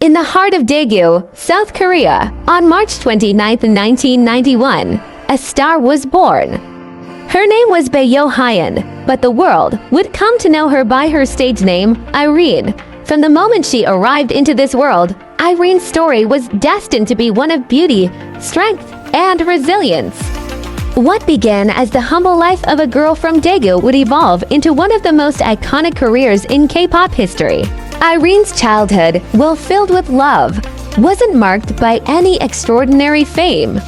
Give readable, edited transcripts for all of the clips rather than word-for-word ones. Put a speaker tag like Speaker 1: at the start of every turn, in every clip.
Speaker 1: In the heart of Daegu, South Korea, on March 29, 1991, a star was born. Her name was Bae Joo-hyun, but the world would come to know her by her stage name, Irene. From the moment she arrived into this world, Irene's story was destined to be one of beauty, strength, and resilience. What began as the humble life of a girl from Daegu would evolve into one of the most iconic careers in K-pop history. Irene's childhood, while filled with love, wasn't marked by any extraordinary fame.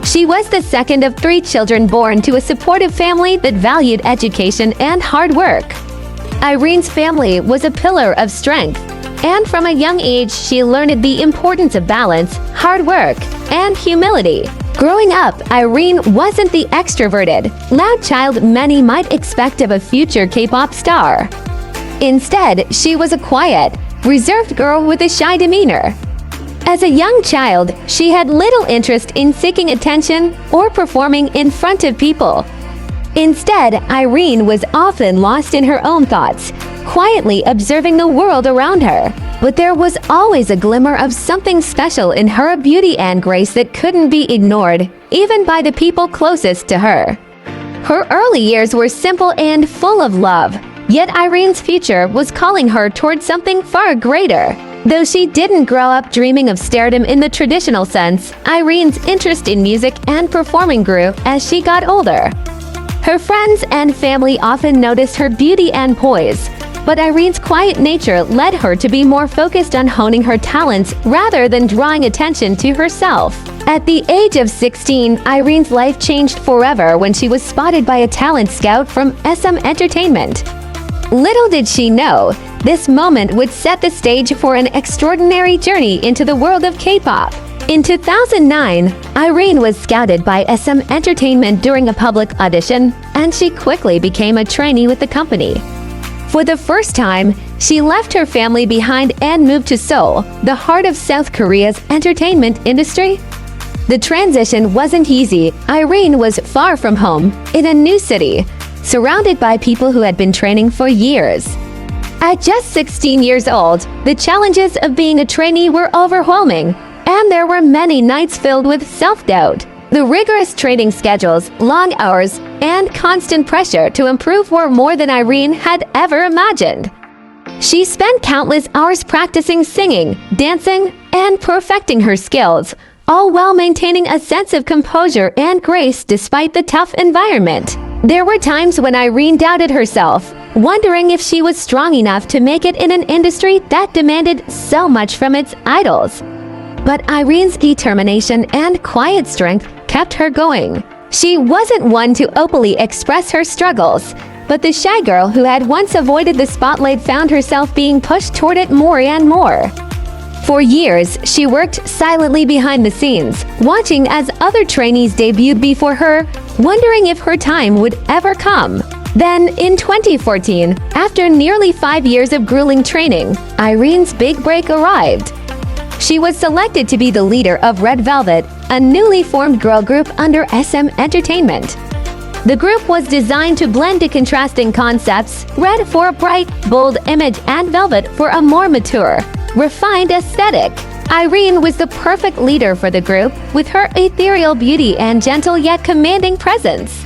Speaker 1: She was the second of 3 children born to a supportive family that valued education and hard work. Irene's family was a pillar of strength, and from a young age she learned the importance of balance, hard work, and humility. Growing up, Irene wasn't the extroverted, loud child many might expect of a future K-pop star. Instead, she was a quiet, reserved girl with a shy demeanor. As a young child, she had little interest in seeking attention or performing in front of people. Instead, Irene was often lost in her own thoughts, quietly observing the world around her. But there was always a glimmer of something special in her beauty and grace that couldn't be ignored, even by the people closest to her. Her early years were simple and full of love, yet Irene's future was calling her towards something far greater. Though she didn't grow up dreaming of stardom in the traditional sense, Irene's interest in music and performing grew as she got older. Her friends and family often noticed her beauty and poise, but Irene's quiet nature led her to be more focused on honing her talents rather than drawing attention to herself. At the age of 16, Irene's life changed forever when she was spotted by a talent scout from SM Entertainment. Little did she know, this moment would set the stage for an extraordinary journey into the world of K-pop. In 2009, Irene was scouted by SM Entertainment during a public audition, and she quickly became a trainee with the company. For the first time, she left her family behind and moved to Seoul, the heart of South Korea's entertainment industry. The transition wasn't easy. Irene was far from home, in a new city, surrounded by people who had been training for years. At just 16 years old, the challenges of being a trainee were overwhelming, and there were many nights filled with self-doubt. The rigorous training schedules, long hours, and constant pressure to improve were more than Irene had ever imagined. She spent countless hours practicing singing, dancing, and perfecting her skills, all while maintaining a sense of composure and grace despite the tough environment. There were times when Irene doubted herself, wondering if she was strong enough to make it in an industry that demanded so much from its idols. But Irene's determination and quiet strength kept her going. She wasn't one to openly express her struggles, but the shy girl who had once avoided the spotlight found herself being pushed toward it more and more. For years, she worked silently behind the scenes, watching as other trainees debuted before her, wondering if her time would ever come. Then, in 2014, after nearly 5 years of grueling training, Irene's big break arrived. She was selected to be the leader of Red Velvet, a newly formed girl group under SM Entertainment. The group was designed to blend the contrasting concepts, red for a bright, bold image and velvet for a more mature, refined aesthetic. Irene was the perfect leader for the group, with her ethereal beauty and gentle yet commanding presence.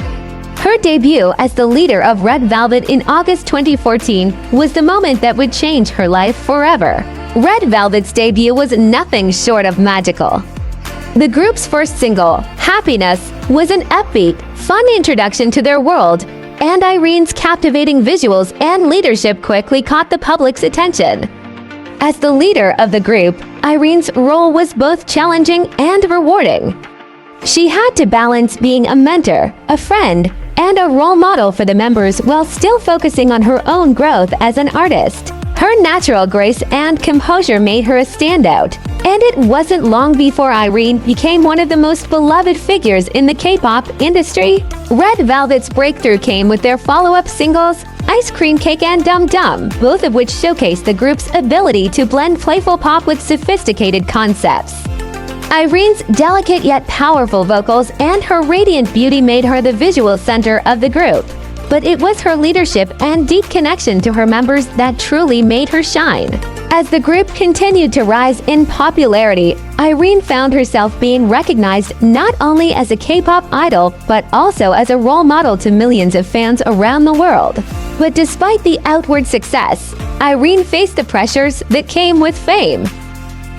Speaker 1: Her debut as the leader of Red Velvet in August 2014 was the moment that would change her life forever. Red Velvet's debut was nothing short of magical. The group's first single, Happiness, was an upbeat, fun introduction to their world, and Irene's captivating visuals and leadership quickly caught the public's attention. As the leader of the group, Irene's role was both challenging and rewarding. She had to balance being a mentor, a friend, and a role model for the members while still focusing on her own growth as an artist. Her natural grace and composure made her a standout, and it wasn't long before Irene became one of the most beloved figures in the K-pop industry. Red Velvet's breakthrough came with their follow-up singles, Ice Cream Cake and Dum Dum, both of which showcased the group's ability to blend playful pop with sophisticated concepts. Irene's delicate yet powerful vocals and her radiant beauty made her the visual center of the group. but it was her leadership and deep connection to her members that truly made her shine. As the group continued to rise in popularity, Irene found herself being recognized not only as a K-pop idol, but also as a role model to millions of fans around the world. But despite the outward success, Irene faced the pressures that came with fame.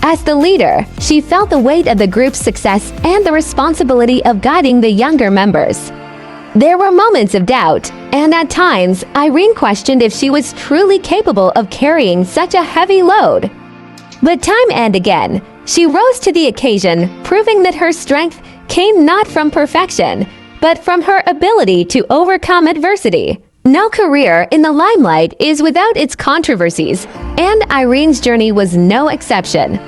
Speaker 1: As the leader, she felt the weight of the group's success and the responsibility of guiding the younger members. There were moments of doubt, and at times, Irene questioned if she was truly capable of carrying such a heavy load. But time and again, she rose to the occasion, proving that her strength came not from perfection, but from her ability to overcome adversity. No career in the limelight is without its controversies, and Irene's journey was no exception.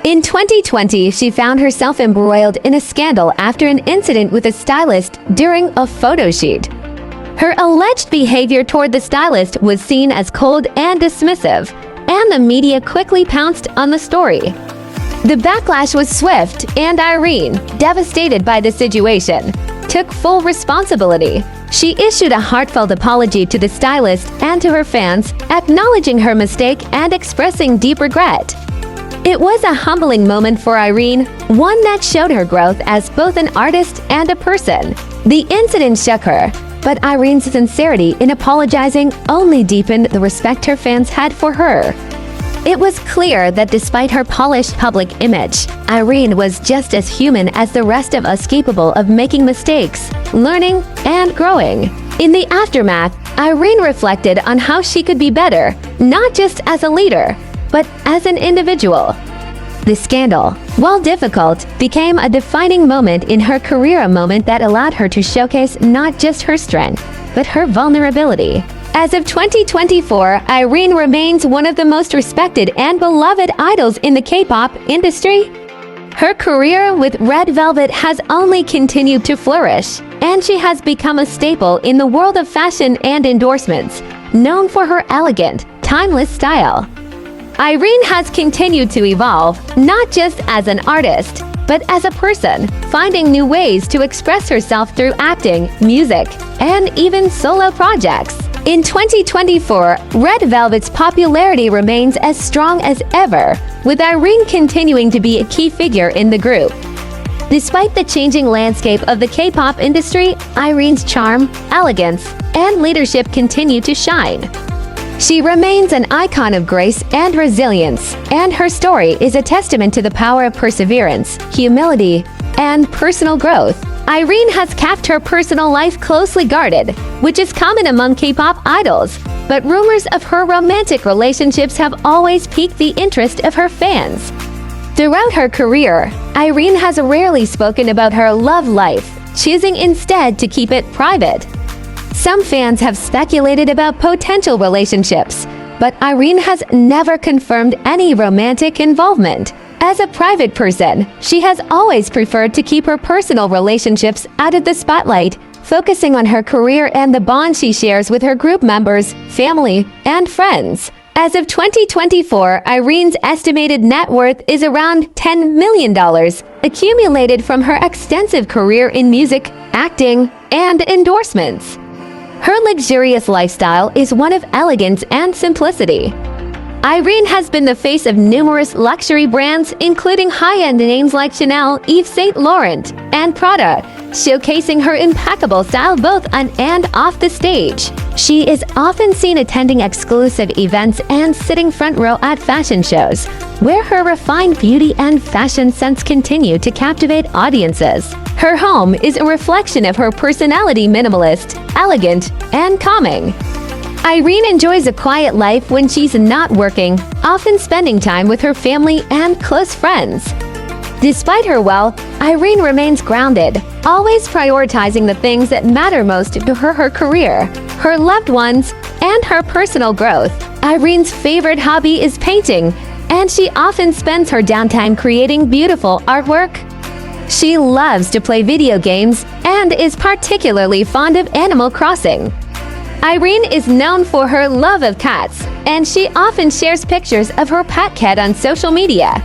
Speaker 1: In 2020, she found herself embroiled in a scandal after an incident with a stylist during a photo shoot. Her alleged behavior toward the stylist was seen as cold and dismissive, and the media quickly pounced on the story. The backlash was swift, and Irene, devastated by the situation, took full responsibility. She issued a heartfelt apology to the stylist and to her fans, acknowledging her mistake and expressing deep regret. It was a humbling moment for Irene, one that showed her growth as both an artist and a person. The incident shook her, but Irene's sincerity in apologizing only deepened the respect her fans had for her. It was clear that despite her polished public image, Irene was just as human as the rest of us, capable of making mistakes, learning, and growing. In the aftermath, Irene reflected on how she could be better, not just as a leader, but as an individual. The scandal, while difficult, became a defining moment in her career, a moment that allowed her to showcase not just her strength, but her vulnerability. As of 2024, Irene remains one of the most respected and beloved idols in the K-pop industry. Her career with Red Velvet has only continued to flourish, and she has become a staple in the world of fashion and endorsements, known for her elegant, timeless style. Irene has continued to evolve, not just as an artist, but as a person, finding new ways to express herself through acting, music, and even solo projects. In 2024, Red Velvet's popularity remains as strong as ever, with Irene continuing to be a key figure in the group. Despite the changing landscape of the K-pop industry, Irene's charm, elegance, and leadership continue to shine. She remains an icon of grace and resilience, and her story is a testament to the power of perseverance, humility, and personal growth. Irene has kept her personal life closely guarded, which is common among K-pop idols, but rumors of her romantic relationships have always piqued the interest of her fans. Throughout her career, Irene has rarely spoken about her love life, choosing instead to keep it private. Some fans have speculated about potential relationships, but Irene has never confirmed any romantic involvement. As a private person, she has always preferred to keep her personal relationships out of the spotlight, focusing on her career and the bond she shares with her group members, family, and friends. As of 2024, Irene's estimated net worth is around $10 million, accumulated from her extensive career in music, acting, and endorsements. Her luxurious lifestyle is one of elegance and simplicity. Irene has been the face of numerous luxury brands, including high-end names like Chanel, Yves Saint Laurent, and Prada, showcasing her impeccable style both on and off the stage. She is often seen attending exclusive events and sitting front row at fashion shows, where her refined beauty and fashion sense continue to captivate audiences. Her home is a reflection of her personality, minimalist, elegant, and calming. Irene enjoys a quiet life when she's not working, often spending time with her family and close friends. Despite her wealth, Irene remains grounded, always prioritizing the things that matter most to her career, her loved ones, and her personal growth. Irene's favorite hobby is painting, and she often spends her downtime creating beautiful artwork. She loves to play video games and is particularly fond of Animal Crossing. Irene is known for her love of cats, and she often shares pictures of her pet cat on social media.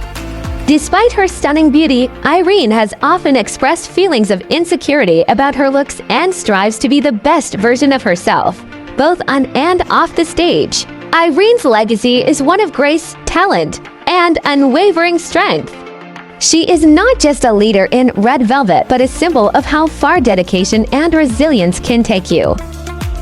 Speaker 1: Despite her stunning beauty, Irene has often expressed feelings of insecurity about her looks and strives to be the best version of herself, both on and off the stage. Irene's legacy is one of grace, talent, and unwavering strength. She is not just a leader in Red Velvet, but a symbol of how far dedication and resilience can take you.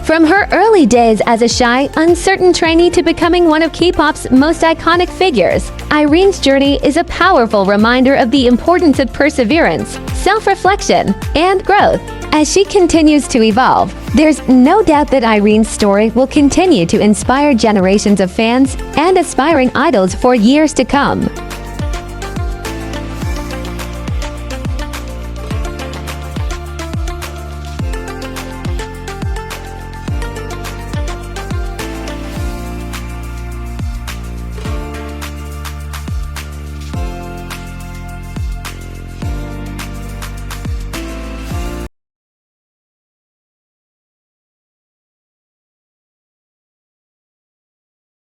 Speaker 1: From her early days as a shy, uncertain trainee to becoming one of K-pop's most iconic figures, Irene's journey is a powerful reminder of the importance of perseverance, self-reflection, and growth. As she continues to evolve, there's no doubt that Irene's story will continue to inspire generations of fans and aspiring idols for years to come.